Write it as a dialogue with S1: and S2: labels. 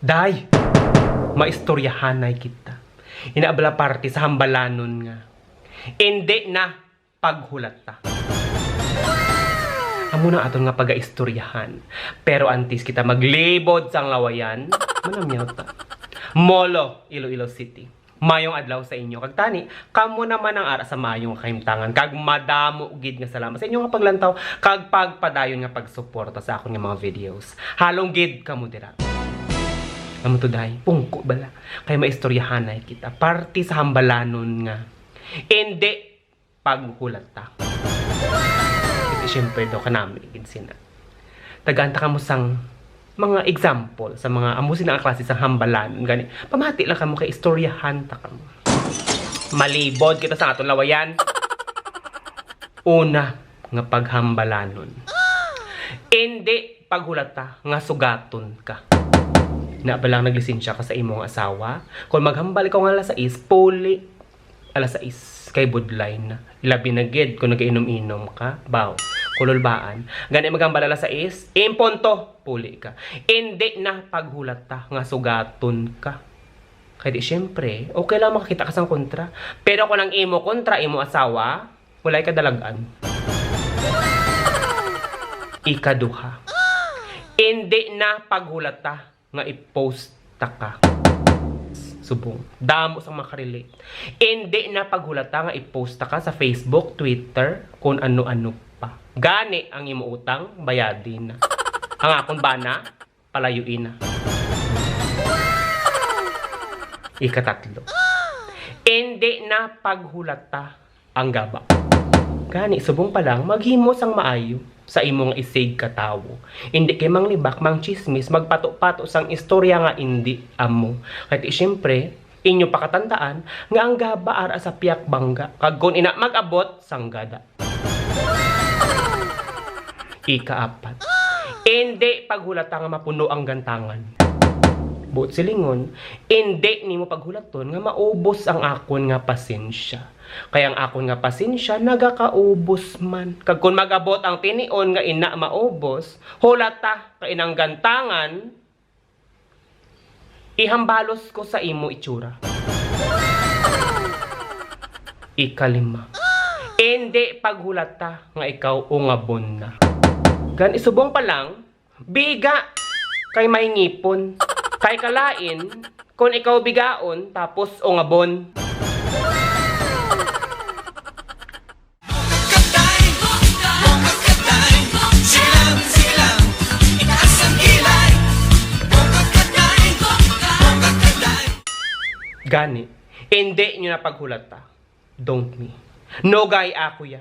S1: Day, maistoryahanay kita. Inaabala parte sa hambalanon nga. Hindi na paghulat ta. Amo na aton nga pag-istoryahan. Pero antes kita maglibod sang lawayan, manamyaw ta. Molo, Iloilo City. Mayong adlaw sa inyo. Kag tani, kamo naman ang ara sa mayong kahimtangan. Kag madamo gid nga salamat sa inyo nga paglantaw. Kag pagpadayon nga pagsuporta sa akon nga mga videos. Halong gid kamo dira. Amo to day, pungko bala. Kay maistoryahanay kita. Parte sa hambalanon nga. Hindi paghulat ta. Kasi syempre daw kanami gid sina. Tagaanta ka mo sang mga example sa mga amusin na klase sa hambalanon gani. Pamati lang kamo kay istoryahan ta kamo. Malibod kita sa aton lawayan. Una nga paghambalanon. Hindi paghulat ta nga sugaton ka. Na balang naglisensya ka sa imong asawa. Kung maghambal ikaw nga alas 6, puli alas 6 kay budline na. Labi na gid kung nagainom-inom ka, baw. Kululbaan. Gani maghambal alas 6, imponto, puli ka. Hindi na paghulat ta nga sugaton ka. Kaya di syempre, okay lang makakita ka sang kontra. Pero kung ang imo kontra, imo asawa, walay ka dalagan. Ikaduha. Hindi na paghulat ta nga i-post ta ka. Subong. Damo sang makarelate. Hindi na paghulat ta nga i-post ta ka sa Facebook, Twitter, kung ano-ano pa. Gani ang imo utang, bayadin na. Ang akon bana, palayuin na. Ikatatlo. Hindi na paghulat ta ang gaba. Gani, subong pa lang, maghimo sang maayo sa imong isig katawo. Hindi kay manglibak, mang chismis, magpato-pato sang istorya nga hindi amo. Kaya siyempre, inyo pakatandaan nga ang gaba ara sa piyak bangga. Kag kun ina mag-abot sang gada. Ikaapat. Hindi paghulat nga mapuno ang gantangan. Buot silingon, hindi nimo paghulaton nga maubos ang akon nga pasensya. Kaya ang akon nga pasensya nagakaubos man. Kag kun magabot ang tinion nga ina maubos, hulata kay inang gantangan, ihambalos ko sa imo itsura. Ikalima. Hindi paghulata nga ikaw ungabon na. Gan isubong pa lang, biga kay may ngipon. Kay kalain, kung ikaw bigaon, tapos ungabon. Gani, hindi nyo na paghulat ta. Don't me. No guy ako ya.